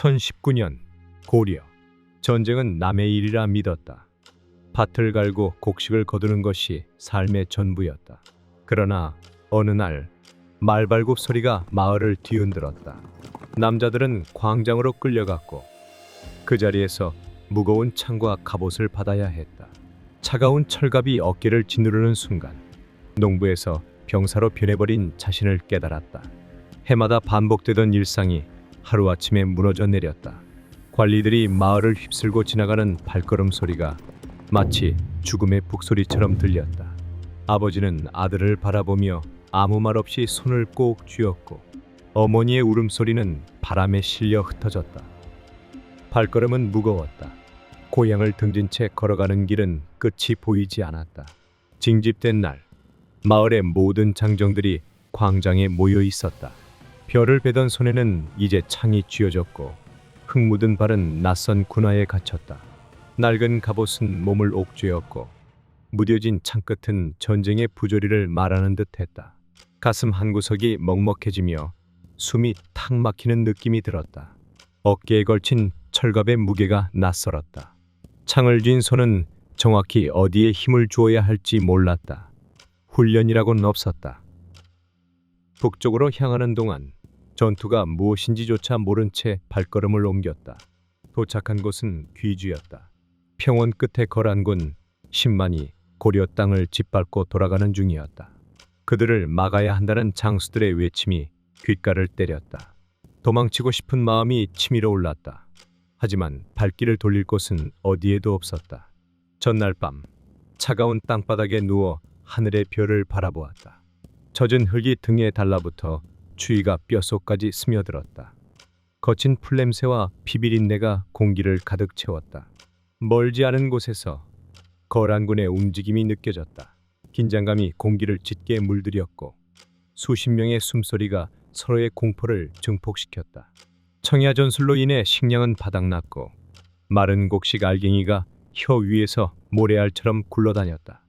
1019년 고려. 전쟁은 남의 일이라 믿었다. 밭을 갈고 곡식을 거두는 것이 삶의 전부였다. 그러나 어느 날 말발굽 소리가 마을을 뒤흔들었다. 남자들은 광장으로 끌려갔고 그 자리에서 무거운 창과 갑옷을 받아야 했다. 차가운 철갑이 어깨를 짓누르는 순간 농부에서 병사로 변해버린 자신을 깨달았다. 해마다 반복되던 일상이 하루아침에 무너져 내렸다. 관리들이 마을을 휩쓸고 지나가는 발걸음 소리가 마치 죽음의 북소리처럼 들렸다. 아버지는 아들을 바라보며 아무 말 없이 손을 꼭 쥐었고 어머니의 울음소리는 바람에 실려 흩어졌다. 발걸음은 무거웠다. 고향을 등진 채 걸어가는 길은 끝이 보이지 않았다. 징집된 날, 마을의 모든 장정들이 광장에 모여 있었다. 별을 베던 손에는 이제 창이 쥐어졌고 흙 묻은 발은 낯선 군화에 갇혔다. 낡은 갑옷은 몸을 옥죄었고 무뎌진 창끝은 전쟁의 부조리를 말하는 듯했다. 가슴 한구석이 먹먹해지며 숨이 탁 막히는 느낌이 들었다. 어깨에 걸친 철갑의 무게가 낯설었다. 창을 쥔 손은 정확히 어디에 힘을 주어야 할지 몰랐다. 훈련이라고는 없었다. 북쪽으로 향하는 동안 전투가 무엇인지조차 모른 채 발걸음을 옮겼다. 도착한 곳은 귀주였다. 평원 끝에 거란군 10만이 고려 땅을 짓밟고 돌아가는 중이었다. 그들을 막아야 한다는 장수들의 외침이 귓가를 때렸다. 도망치고 싶은 마음이 치밀어 올랐다. 하지만 발길을 돌릴 곳은 어디에도 없었다. 전날 밤 차가운 땅바닥에 누워 하늘의 별을 바라보았다. 젖은 흙이 등에 달라붙어 추위가 뼛속까지 스며들었다. 거친 풀냄새와 비비린내가 공기를 가득 채웠다. 멀지 않은 곳에서 거란군의 움직임이 느껴졌다. 긴장감이 공기를 짙게 물들였고 수십 명의 숨소리가 서로의 공포를 증폭시켰다. 청야 전술로 인해 식량은 바닥났고 마른 곡식 알갱이가 혀 위에서 모래알처럼 굴러다녔다.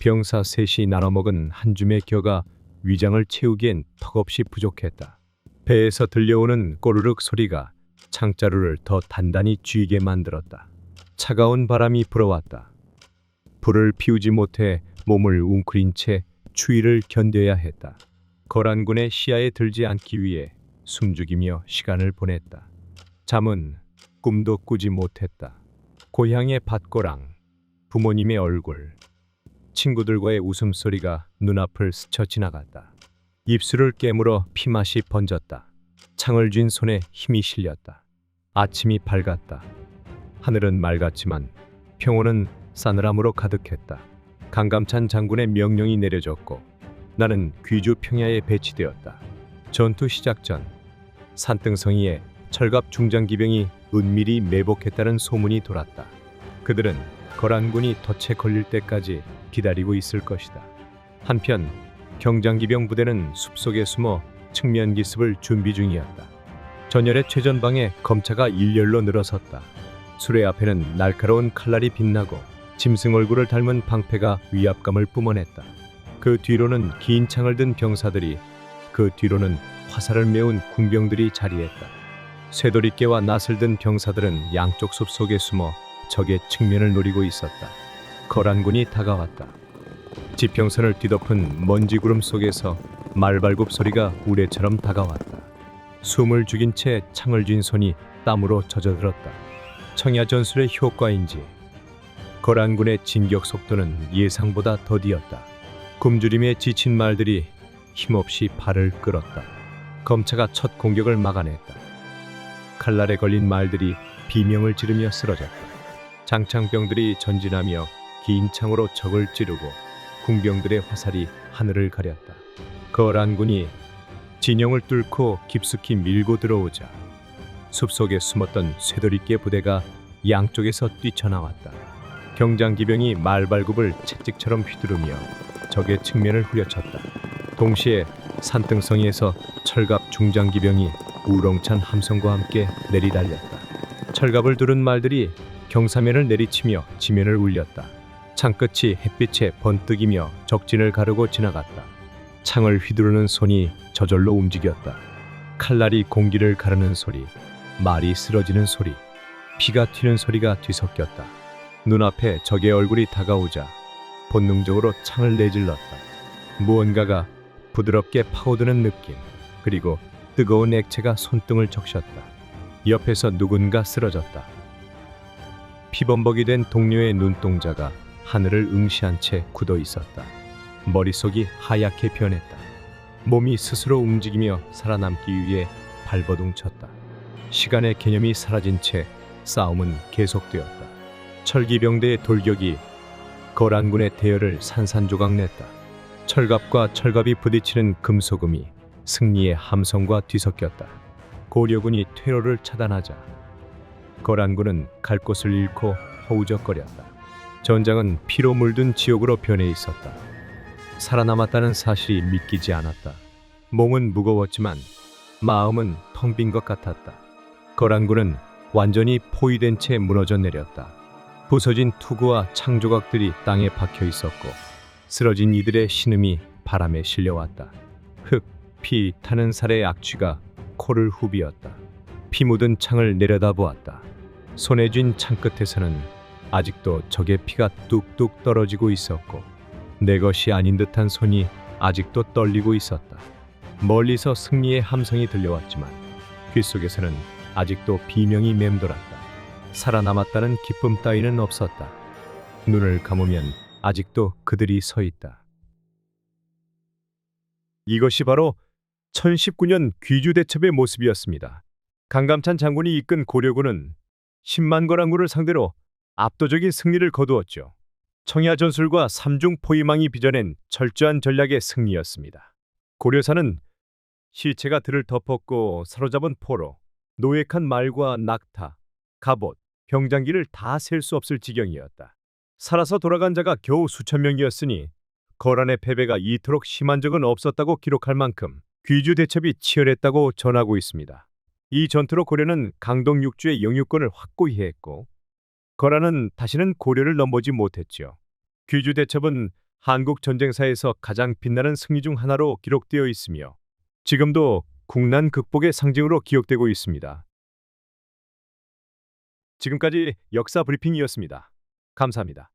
병사 셋이 나눠 먹은 한 줌의 겨가 위장을 채우기엔 턱없이 부족했다. 배에서 들려오는 꼬르륵 소리가 창자루를 더 단단히 쥐게 만들었다. 차가운 바람이 불어왔다. 불을 피우지 못해 몸을 웅크린 채 추위를 견뎌야 했다. 거란군의 시야에 들지 않기 위해 숨죽이며 시간을 보냈다. 잠은 꿈도 꾸지 못했다. 고향의 밭고랑, 부모님의 얼굴, 친구들과의 웃음소리가 눈앞을 스쳐 지나갔다. 입술을 깨물어 피맛이 번졌다. 창을 쥔 손에 힘이 실렸다. 아침이 밝았다. 하늘은 맑았지만 평원은 싸늘함으로 가득했다. 강감찬 장군의 명령이 내려졌고 나는 귀주 평야에 배치되었다. 전투 시작 전 산등성이에 철갑 중장기병이 은밀히 매복했다는 소문이 돌았다. 그들은 거란군이 덫에 걸릴 때까지 기다리고 있을 것이다. 한편 경장기병 부대는 숲속에 숨어 측면 기습을 준비 중이었다. 전열의 최전방에 검차가 일렬로 늘어섰다. 수레 앞에는 날카로운 칼날이 빛나고 짐승 얼굴을 닮은 방패가 위압감을 뿜어냈다. 그 뒤로는 긴 창을 든 병사들이, 그 뒤로는 화살을 메운 군병들이 자리했다. 쇠도리깨와 낫을 든 병사들은 양쪽 숲속에 숨어 적의 측면을 노리고 있었다. 거란군이 다가왔다. 지평선을 뒤덮은 먼지 구름 속에서 말발굽 소리가 우레처럼 다가왔다. 숨을 죽인 채 창을 쥔 손이 땀으로 젖어들었다. 청야 전술의 효과인지 거란군의 진격 속도는 예상보다 더디었다. 굶주림에 지친 말들이 힘없이 발을 끌었다. 검차가 첫 공격을 막아냈다. 칼날에 걸린 말들이 비명을 지르며 쓰러졌다. 장창병들이 전진하며 긴 창으로 적을 찌르고 궁병들의 화살이 하늘을 가렸다. 거란군이 진영을 뚫고 깊숙이 밀고 들어오자 숲속에 숨었던 쇠도리깨 부대가 양쪽에서 뛰쳐나왔다. 경장기병이 말발굽을 채찍처럼 휘두르며 적의 측면을 후려쳤다. 동시에 산등성이에서 철갑 중장기병이 우렁찬 함성과 함께 내리달렸다. 철갑을 두른 말들이 경사면을 내리치며 지면을 울렸다. 창끝이 햇빛에 번뜩이며 적진을 가르고 지나갔다. 창을 휘두르는 손이 저절로 움직였다. 칼날이 공기를 가르는 소리, 말이 쓰러지는 소리, 피가 튀는 소리가 뒤섞였다. 눈앞에 적의 얼굴이 다가오자 본능적으로 창을 내질렀다. 무언가가 부드럽게 파고드는 느낌, 그리고 뜨거운 액체가 손등을 적셨다. 옆에서 누군가 쓰러졌다. 피범벅이 된 동료의 눈동자가 하늘을 응시한 채 굳어 있었다. 머릿속이 하얗게 변했다. 몸이 스스로 움직이며 살아남기 위해 발버둥 쳤다. 시간의 개념이 사라진 채 싸움은 계속되었다. 철기병대의 돌격이 거란군의 대열을 산산조각냈다. 철갑과 철갑이 부딪히는 금소금이 승리의 함성과 뒤섞였다. 고려군이 퇴로를 차단하자 거란군은 갈 곳을 잃고 허우적거렸다. 전장은 피로 물든 지옥으로 변해 있었다. 살아남았다는 사실이 믿기지 않았다. 몸은 무거웠지만 마음은 텅 빈 것 같았다. 거란군은 완전히 포위된 채 무너져 내렸다. 부서진 투구와 창조각들이 땅에 박혀 있었고 쓰러진 이들의 신음이 바람에 실려왔다. 흙, 피 타는 살의 악취가 코를 후비었다. 피 묻은 창을 내려다보았다. 손에 쥔 창 끝에서는 아직도 적의 피가 뚝뚝 떨어지고 있었고 내 것이 아닌 듯한 손이 아직도 떨리고 있었다. 멀리서 승리의 함성이 들려왔지만 귓속에서는 아직도 비명이 맴돌았다. 살아남았다는 기쁨 따위는 없었다. 눈을 감으면 아직도 그들이 서 있다. 이것이 바로 1019년 귀주대첩의 모습이었습니다. 강감찬 장군이 이끈 고려군은 10만 거란군을 상대로 압도적인 승리를 거두었죠. 청야 전술과 삼중 포위망이 빚어낸 철저한 전략의 승리였습니다. 고려사는 시체가 들을 덮었고 사로잡은 포로, 노획한 말과 낙타, 갑옷, 병장기를 다 셀 수 없을 지경이었다. 살아서 돌아간 자가 겨우 수천 명이었으니 거란의 패배가 이토록 심한 적은 없었다고 기록할 만큼 귀주 대첩이 치열했다고 전하고 있습니다. 이 전투로 고려는 강동 육주의 영유권을 확고히 했고 거란은 다시는 고려를 넘보지 못했죠. 귀주 대첩은 한국 전쟁사에서 가장 빛나는 승리 중 하나로 기록되어 있으며 지금도 국난 극복의 상징으로 기억되고 있습니다. 지금까지 역사 브리핑이었습니다. 감사합니다.